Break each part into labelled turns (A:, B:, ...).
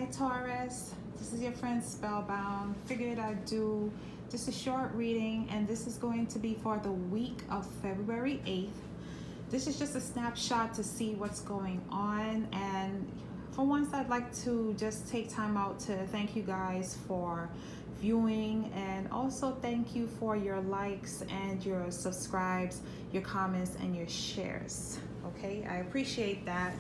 A: Hi Taurus, this is your friend Spellbound. Figured I'd do just a short reading, and this is going to be for the week of February 8th. This is just a snapshot to see what's going on, and for once I'd like to just take time out to thank you guys for viewing, and also thank you for your likes and your subscribes, your comments, and your shares. Okay, I appreciate that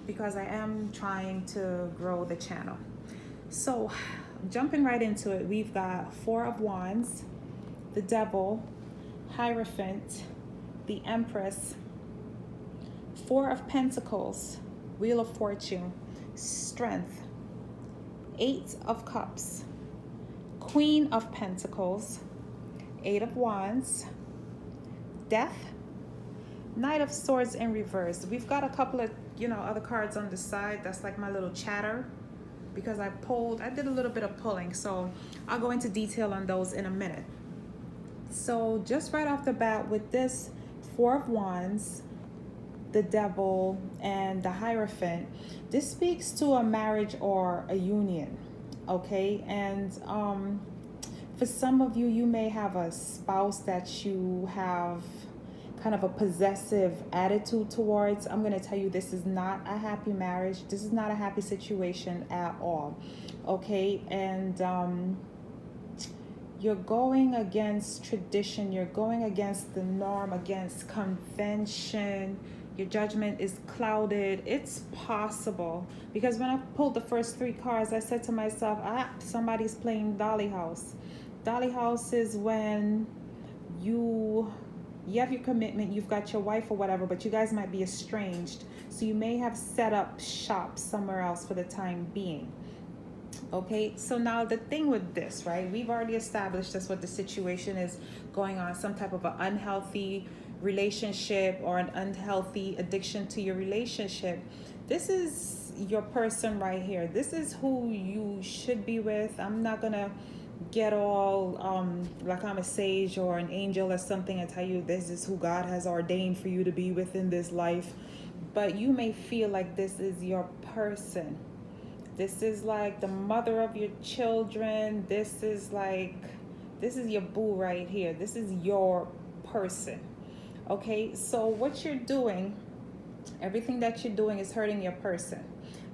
A: because I am trying to grow the channel. So jumping right into it, we've got Four of Wands, the Devil, Hierophant, the Empress, Four of Pentacles, Wheel of Fortune, Strength, Eight of Cups, Queen of Pentacles, Eight of Wands, Death, Knight of Swords in reverse. We've got a couple of, other cards on the side. That's like my little chatter because I did a little bit of pulling. So I'll go into detail on those in a minute. So just right off the bat with this Four of Wands, the Devil, and the Hierophant, this speaks to a marriage or a union, okay? And for some of you, you may have a spouse that you have kind of a possessive attitude towards. I'm going to tell you, this is not a happy marriage. This is not a happy situation at all, okay? And you're going against tradition. You're going against the norm, against convention. Your judgment is clouded. It's possible, because when I pulled the first three cards, I said to myself, somebody's playing Dolly House. Dolly House is when you have your commitment, you've got your wife or whatever, but you guys might be estranged. So you may have set up shop somewhere else for the time being. Okay, so now the thing with this, right? We've already established that's what the situation is going on, some type of an unhealthy relationship or an unhealthy addiction to your relationship. This is your person right here. This is who you should be with. I'm not gonna get all like I'm a sage or an angel or something and tell you this is who God has ordained for you to be within this life, but you may feel like this is your person. This is like the mother of your children. This is your boo right here. This is your person. Okay, so what you're doing, everything that you're doing is hurting your person,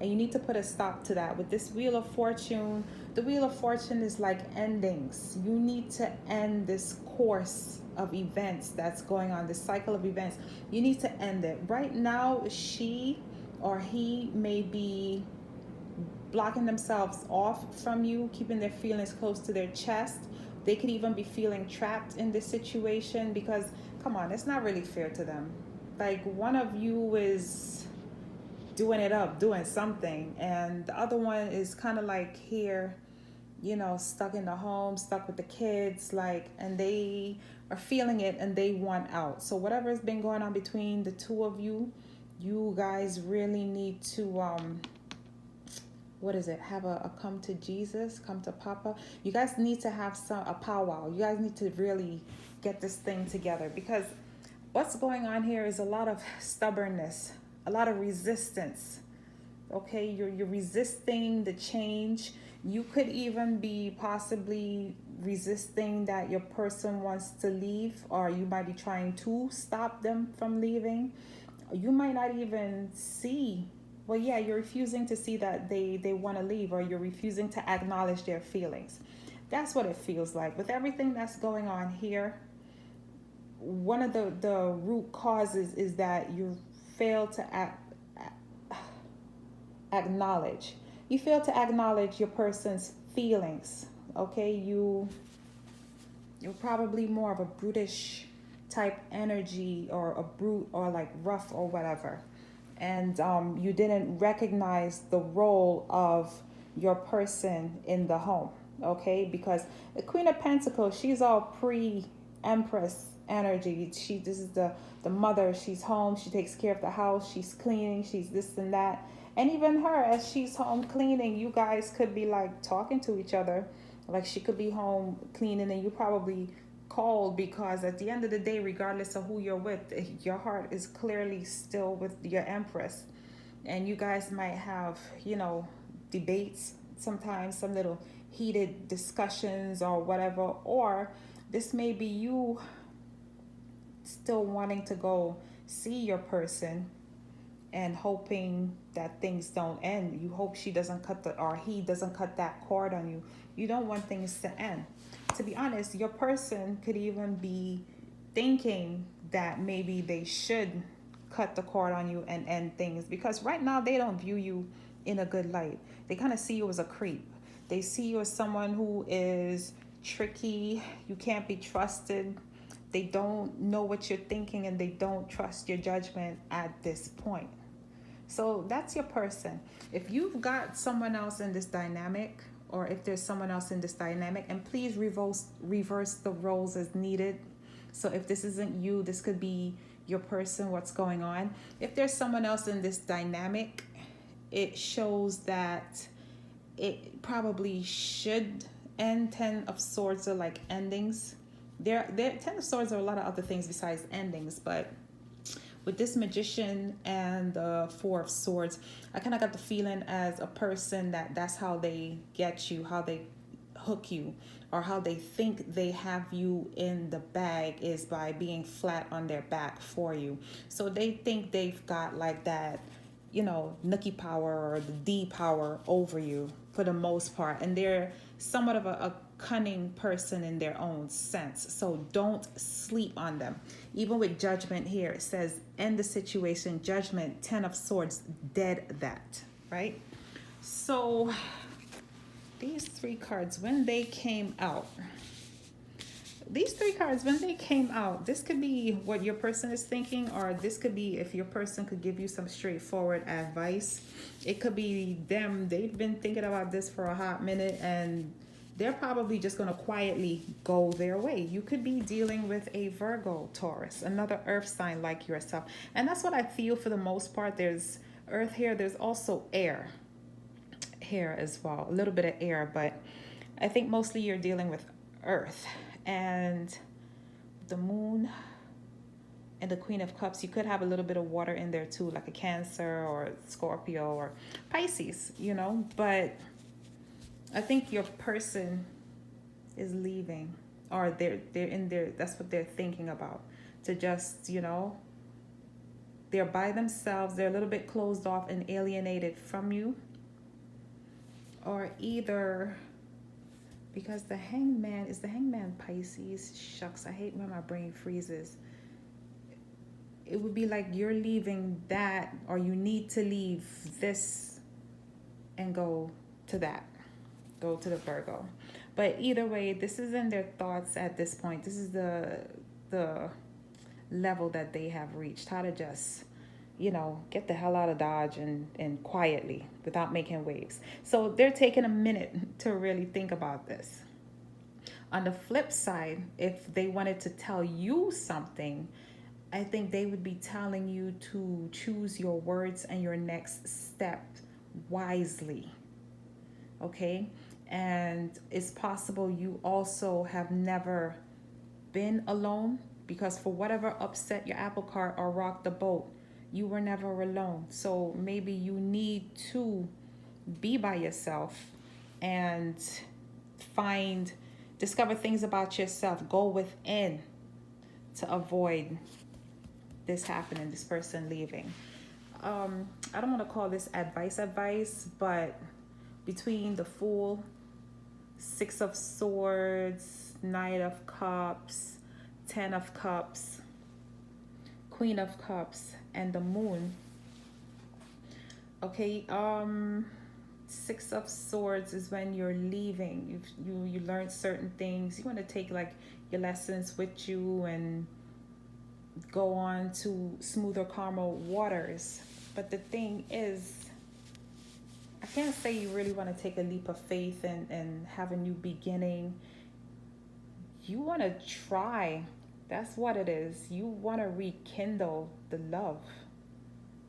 A: and you need to put a stop to that. With this Wheel of Fortune, the Wheel of Fortune is like endings. You need to end this course of events that's going on, this cycle of events. You need to end it. Right now, she or he may be blocking themselves off from you, keeping their feelings close to their chest. They could even be feeling trapped in this situation because, come on, it's not really fair to them. Like, one of you is doing it up, doing something, and the other one is kind of like here, stuck in the home, stuck with the kids, and they are feeling it and they want out. So whatever has been going on between the two of you, you guys really need to have a come to Jesus, come to Papa. You guys need to have a powwow. You guys need to really get this thing together, because what's going on here is a lot of stubbornness, a lot of resistance. Okay, you're resisting the change. You could even be possibly resisting that your person wants to leave, or you might be trying to stop them from leaving. You might not even see, you're refusing to see that they want to leave, or you're refusing to acknowledge their feelings. That's what it feels like. With everything that's going on here, one of the root causes is that you fail to acknowledge. You fail to acknowledge your person's feelings. Okay, you're probably more of a brutish type energy, or a brute, or like rough or whatever. And you didn't recognize the role of your person in the home, okay? Because the Queen of Pentacles, she's all pre-Empress energy. This is the mother. She's home. She takes care of the house. She's cleaning. She's this and that. And even her, as she's home cleaning, you guys could be like talking to each other. Like, she could be home cleaning and you probably called, because at the end of the day, regardless of who you're with, your heart is clearly still with your Empress. And you guys might have, debates, sometimes some little heated discussions or whatever, or this may be you still wanting to go see your person and hoping that things don't end. You hope she doesn't cut the, or he doesn't cut that cord on you. You don't want things to end. To be honest, your person could even be thinking that maybe they should cut the cord on you and end things, because right now they don't view you in a good light. They kind of see you as a creep. They see you as someone who is tricky, you can't be trusted. They don't know what you're thinking and they don't trust your judgment at this point. So that's your person. If you've got someone else in this dynamic, or if there's someone else in this dynamic, and please reverse the roles as needed. So if this isn't you, this could be your person, what's going on. If there's someone else in this dynamic, it shows that it probably should end. 10 of Swords are like endings. There 10 of Swords are a lot of other things besides endings, but with this Magician and the 4 of Swords, I kind of got the feeling as a person that that's how they get you, how they hook you, or how they think they have you in the bag is by being flat on their back for you. So they think they've got like that, nookie power or the D power over you for the most part. And they're somewhat of a cunning person in their own sense. So don't sleep on them. Even with Judgment here, it says end the situation, Judgment, 10 of Swords, dead that, right? So these 3 cards, when they came out, this could be what your person is thinking, or this could be if your person could give you some straightforward advice. It could be them. They've been thinking about this for a hot minute and they're probably just going to quietly go their way. You could be dealing with a Virgo, Taurus, another earth sign like yourself. And that's what I feel for the most part. There's earth here. There's also air here as well. A little bit of air, but I think mostly you're dealing with earth. And the moon and the Queen of Cups, you could have a little bit of water in there too, like a Cancer or Scorpio or Pisces, but I think your person is leaving, or they're in there. That's what they're thinking about, to just, they're by themselves. They're a little bit closed off and alienated from you, or either because the Hangman Pisces. Shucks, I hate when my brain freezes. It would be like you're leaving that, or you need to leave this and go to that. Go to the Virgo. But either way, this is in their thoughts at this point. This is the level that they have reached. How to just, get the hell out of Dodge and quietly without making waves. So they're taking a minute to really think about this. On the flip side, if they wanted to tell you something, I think they would be telling you to choose your words and your next step wisely. Okay? And it's possible you also have never been alone, because for whatever upset your apple cart or rocked the boat, you were never alone. So maybe you need to be by yourself and discover things about yourself. Go within to avoid this happening, this person leaving. I don't want to call this advice, but between the Fool, 6 of Swords, Knight of Cups, 10 of Cups, Queen of Cups, and the Moon. Okay, 6 of Swords is when you're leaving. You learn certain things. You want to take like your lessons with you and go on to smoother, calmer waters. But the thing is, I can't say you really want to take a leap of faith and have a new beginning. You want to try. That's what it is. You want to rekindle the love.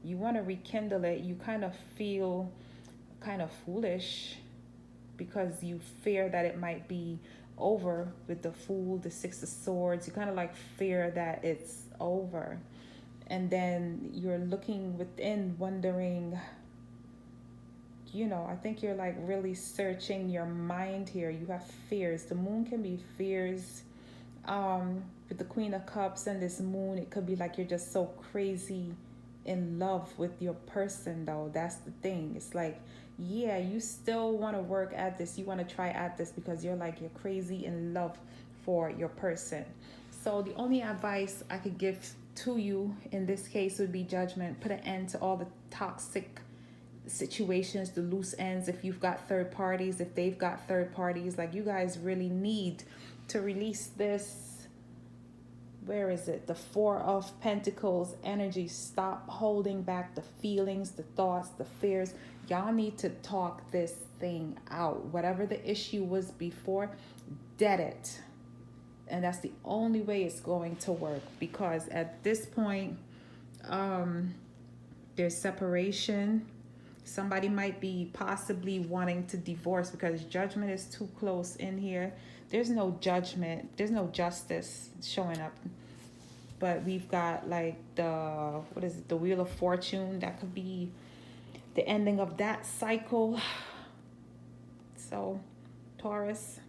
A: You want to rekindle it. You kind of feel kind of foolish because you fear that it might be over with the Fool, the 6 of Swords. You kind of like fear that it's over. And then you're looking within, wondering, you know, I think you're like really searching your mind here. You have fears. The moon can be fears. With the Queen of Cups and this moon, it could be like you're just so crazy in love with your person, though. That's the thing. It's like, yeah, you still want to work at this. You want to try at this because you're like, you're crazy in love for your person. So the only advice I could give to you in this case would be judgment. Put an end to all the toxic situations, the loose ends. If you've got third parties, if they've got third parties, like you guys really need to release this. Where is it? The Four of Pentacles energy. Stop holding back the feelings, the thoughts, the fears. Y'all need to talk this thing out. Whatever the issue was before, dead it. And that's the only way it's going to work, because at this point, there's separation. Somebody might be possibly wanting to divorce because judgment is too close in here. There's no judgment. There's no justice showing up. But we've got like the, what is it? The Wheel of Fortune. That could be the ending of that cycle. So, Taurus,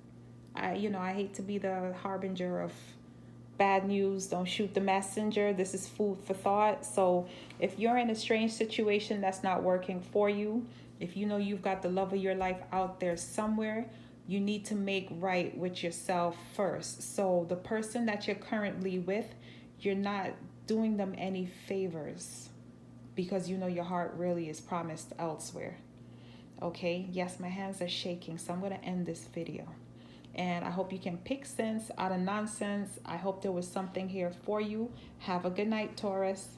A: I hate to be the harbinger of bad news. Don't shoot the messenger. This is food for thought. So if you're in a strange situation that's not working for you, if you know you've got the love of your life out there somewhere, you need to make right with yourself first. So the person that you're currently with, you're not doing them any favors, because you know your heart really is promised elsewhere. Okay, yes, my hands are shaking, so I'm going to end this video. And I hope you can pick sense out of nonsense. I hope there was something here for you. Have a good night, Taurus.